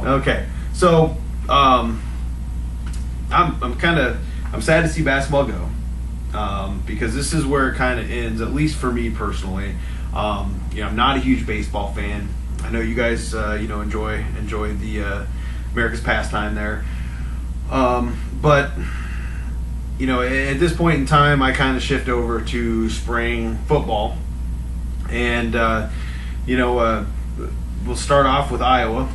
Okay, so I'm sad to see basketball go because this is where it kind of ends, at least for me personally. I'm not a huge baseball fan. I know you guys enjoy the America's pastime there, but at this point in time, I kind of shift over to spring football, and we'll start off with Iowa.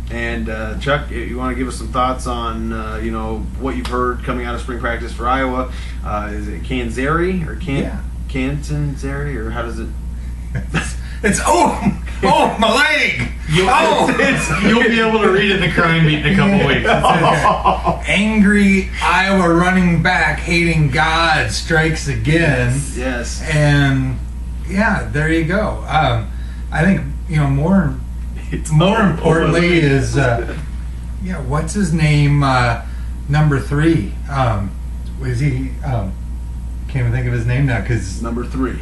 And Chuck, you want to give us some thoughts on what you've heard coming out of spring practice for Iowa? Is it Canzeri or Canzeri, or how does it? It's my leg. You'll be able to read it in the crime beat in a couple weeks. Angry Iowa running back hating God strikes again. Yes. And there you go. I think more importantly is what's his name? Number 3. Was he? Can't even think of his name now because number 3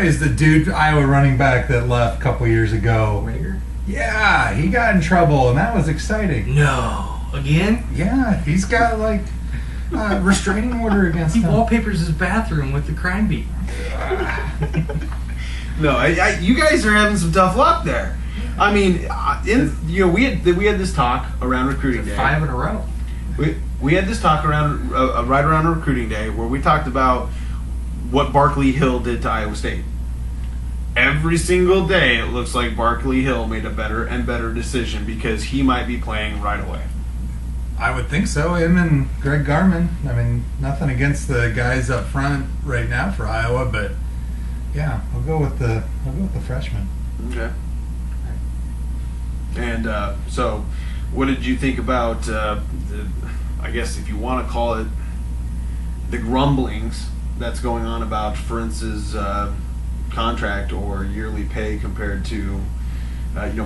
is the dude Iowa running back that left a couple years ago. Rager? Yeah, he got in trouble and that was exciting. No, again? Yeah, he's got restraining order against him. He wallpapers his bathroom with the crime beat. No, you guys are having some tough luck there. I mean, we had this talk around recruiting day. 5 in a row. We had this talk around right around recruiting day where we talked about what Barkley Hill did to Iowa State. Every single day, it looks like Barkley Hill made a better and better decision because he might be playing right away. I would think so. Him and Greg Garman. I mean, nothing against the guys up front right now for Iowa, but yeah, I'll go with the freshman. Okay. And so, what did you think about I guess if you want to call it, the grumblings that's going on about Frientz's contract or yearly pay compared to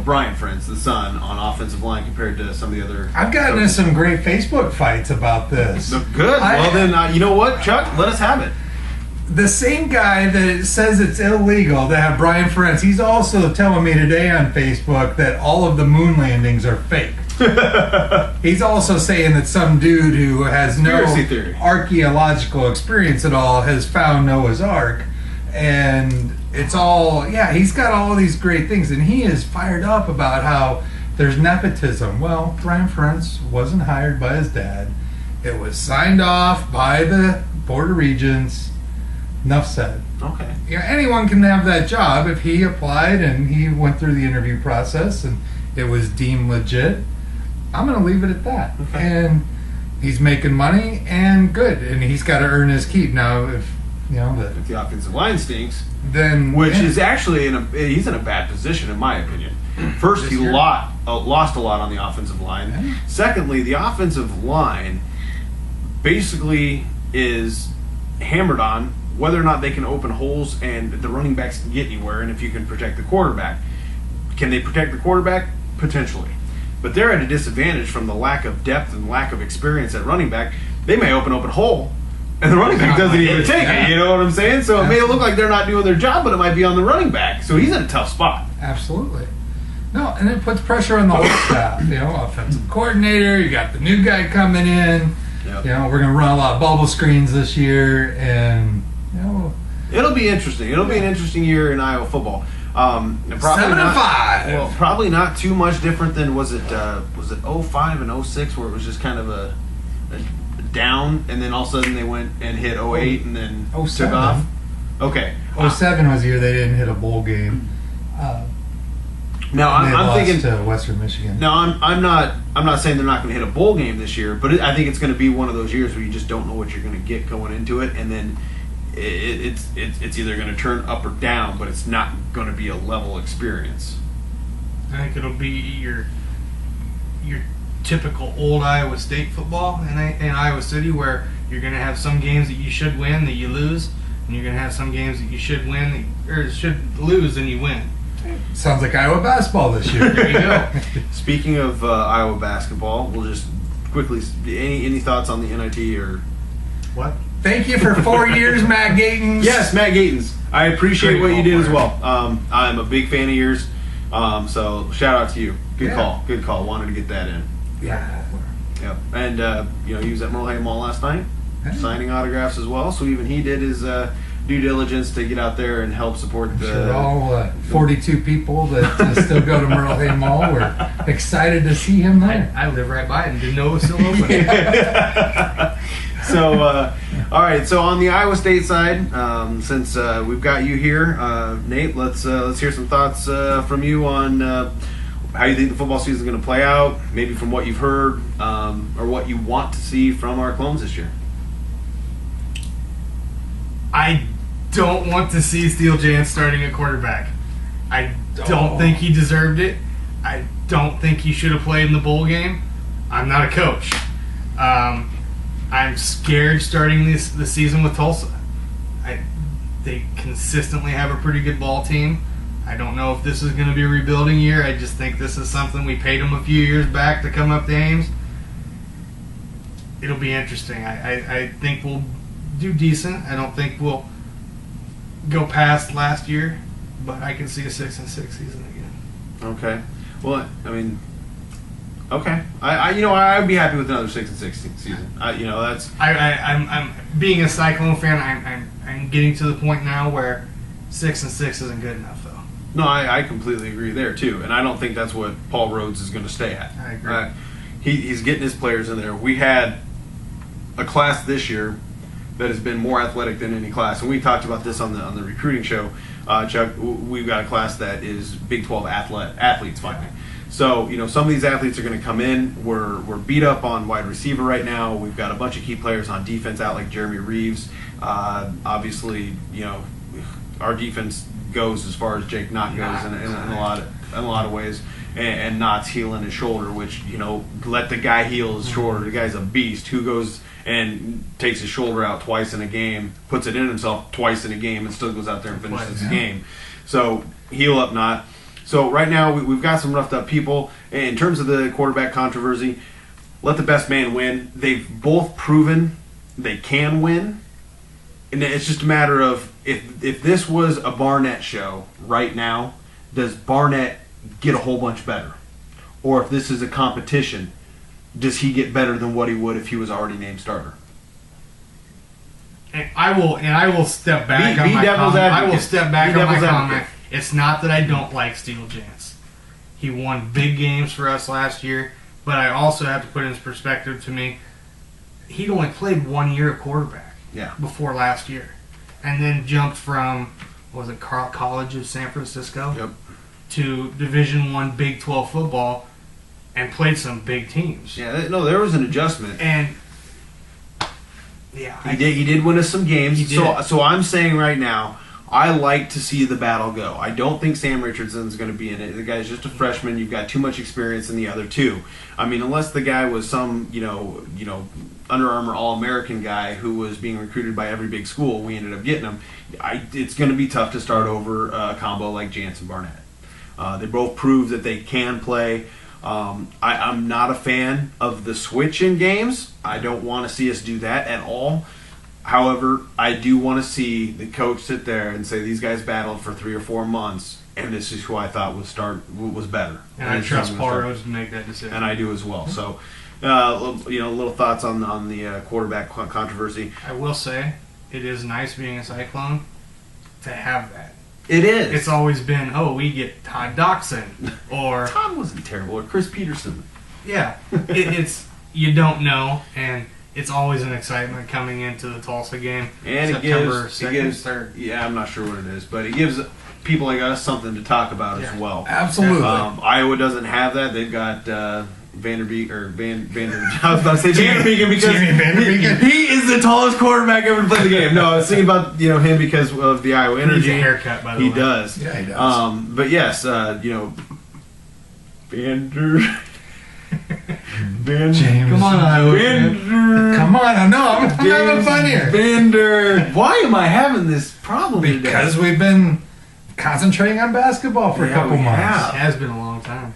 Brian Frentz, the son, on offensive line compared to some of the other. I've gotten into some great Facebook fights about this. Good. Well, then you know what, Chuck? Let us have it. The same guy that says it's illegal to have Brian Frentz, he's also telling me today on Facebook that all of the moon landings are fake. He's also saying that some dude who has no archaeological experience at all has found Noah's Ark. And it's all, he's got all these great things. And he is fired up about how there's nepotism. Well, Brian Frentz wasn't hired by his dad. It was signed off by the Board of Regents. Enough said. Okay. Anyone can have that job if he applied and he went through the interview process and it was deemed legit. I'm going to leave it at that. Okay. And he's making money and good, and he's got to earn his keep. Now, if the offensive line stinks, then is actually he's in a bad position in my opinion. First, he lost a lot on the offensive line. Yeah. Secondly, the offensive line basically is hammered on whether or not they can open holes and the running backs can get anywhere, and if you can protect the quarterback. Can they protect the quarterback? Potentially. But they're at a disadvantage from the lack of depth and lack of experience at running back. They may open a hole, and the running back doesn't even take it. You know what I'm saying? So it may look like they're not doing their job, but it might be on the running back. So he's in a tough spot. Absolutely. No, and it puts pressure on the whole staff. Offensive coordinator, you got the new guy coming in. Yep. We're going to run a lot of bubble screens this year, and it'll be interesting. It'll be an interesting year in Iowa football. Probably 7-5. Well, probably not too much different than was it 05 and 06 where it was just kind of a down, and then all of a sudden they went and hit 08 and then took off. Okay. 07 was the year they didn't hit a bowl game. Now I'm thinking to Western Michigan. Now I'm not saying they're not going to hit a bowl game this year, but I think it's going to be one of those years where you just don't know what you're going to get going into it, and then it's either going to turn up or down, but it's not going to be a level experience. I think it'll be your typical old Iowa State football in Iowa City, where you're going to have some games that you should win that you lose, and you're going to have some games that you should win or should lose and you win. Sounds like Iowa basketball this year. There you go. Speaking of Iowa basketball, we'll just quickly any thoughts on the NIT or what? Thank you for 4 years, Matt Gatens. Yes, Matt Gatens. I appreciate what you did as well. I'm a big fan of yours. So shout out to you. Good Yeah. call. Good call. Wanted to get that in. Yeah. Yep. And he was at Merle Hay Mall last night, Hey. signing autographs as well. So even he did his due diligence to get out there and help support the. Sure, all 42 people that still go to Merle Hay Mall were excited to see him there. I live right by it and didn't know it was still open. So, all right. So on the Iowa State side, since we've got you here, Nate, let's hear some thoughts from you on how you think the football season is going to play out. Maybe from what you've heard, or what you want to see from our clones this year. I don't want to see Steele Jans starting at quarterback. I don't think he deserved it. I don't think he should have played in the bowl game. I'm not a coach. I'm scared starting the season with Tulsa. They consistently have a pretty good ball team. I don't know if this is going to be a rebuilding year. I just think this is something we paid them a few years back to come up to Ames. It'll be interesting. I think we'll do decent. I don't think we'll go past last year, but I can see a 6-6 season again. Okay. Well, I mean, okay. I'd be happy with another 6-6 season. That's. I'm being a Cyclone fan. I'm getting to the point now where 6-6 isn't good enough, though. No, I completely agree there too, and I don't think that's what Paul Rhodes is going to stay at. I agree. He's getting his players in there. We had a class this year that has been more athletic than any class, and we talked about this on the recruiting show. Chuck, we've got a class that is Big 12 athletes finally. So some of these athletes are going to come in. We're beat up on wide receiver right now. We've got a bunch of key players on defense out like Jeremy Reeves. Obviously, our defense goes as far as Jake Knott goes in a lot of ways. And Knott's healing his shoulder, which let the guy heal his shoulder. The guy's a beast who goes and takes his shoulder out twice in a game, puts it in himself twice in a game, and still goes out there and finishes the game. So heal up, Knott. So right now we've got some roughed up people. In terms of the quarterback controversy, let the best man win. They've both proven they can win, and it's just a matter of if this was a Barnett show right now, does Barnett get a whole bunch better? Or if this is a competition, does he get better than what he would if he was already named starter? And I will step back on be my devil's comment. advocate. I will step back Be on my devil's comment. advocate. It's not that I don't like Steele Jans. He won big games for us last year, but I also have to put in perspective to me, he'd only played 1 year of quarterback before last year. And then jumped from, College of San Francisco to Division I Big 12 football and played some big teams. Yeah, no, there was an adjustment. And he did win us some games. He did. So I'm saying right now, I like to see the battle go. I don't think Sam Richardson's going to be in it. The guy's just a freshman. You've got too much experience in the other two. I mean, unless the guy was some, Under Armour All-American guy who was being recruited by every big school, we ended up getting him. It's going to be tough to start over a combo like Jansen Barnett. They both prove that they can play. I'm not a fan of the switch in games. I don't want to see us do that at all. However, I do want to see the coach sit there and say these guys battled for 3 or 4 months, and this is who I thought was better. And I trust Paul Rhodes to make that decision. And I do as well. So, little thoughts on the quarterback controversy. I will say, it is nice being a Cyclone to have that. It is. It's always been, we get Todd Doxson or Todd wasn't terrible, or Chris Peterson. Yeah, it's you don't know, and it's always an excitement coming into the Tulsa game. And September it gives 3rd. Yeah, I'm not sure what it is, but it gives people like us something to talk about as well. Absolutely. Iowa doesn't have that. They've got Vanderbeek or Vander. I was about to say Vanderbeek because he is the tallest quarterback ever to play the game. No, I was thinking about him because of the Iowa energy. He needs a haircut, by the way. He does. Yeah, he does. But yes, Vander. Come on, Iowa. Vander. Come on, I know. I'm having fun here. Vander. Why am I having this problem today? Because we've been concentrating on basketball for a couple months. It has been a long time.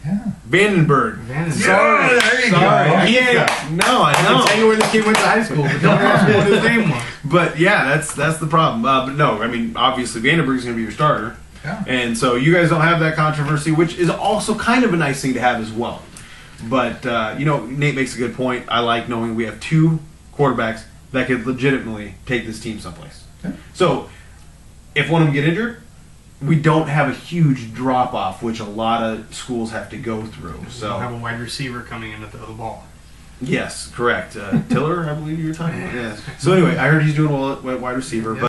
Yeah. Vandenberg. Sorry. There you go. Yeah. No, I I know. can tell you where the kid went to high school, but don't ask me what his name was. But yeah, that's the problem. But no, I mean, obviously Vandenberg's going to be your starter. Yeah. And so you guys don't have that controversy, which is also kind of a nice thing to have as well. But, Nate makes a good point. I like knowing we have 2 quarterbacks that could legitimately take this team someplace. Okay. So, if one of them get injured, we don't have a huge drop-off, which a lot of schools have to go through. We So don't have a wide receiver coming in to throw the ball. yes, correct. Tiller, I believe you were talking about. Yes. So anyway, I heard he's doing well at wide receiver. But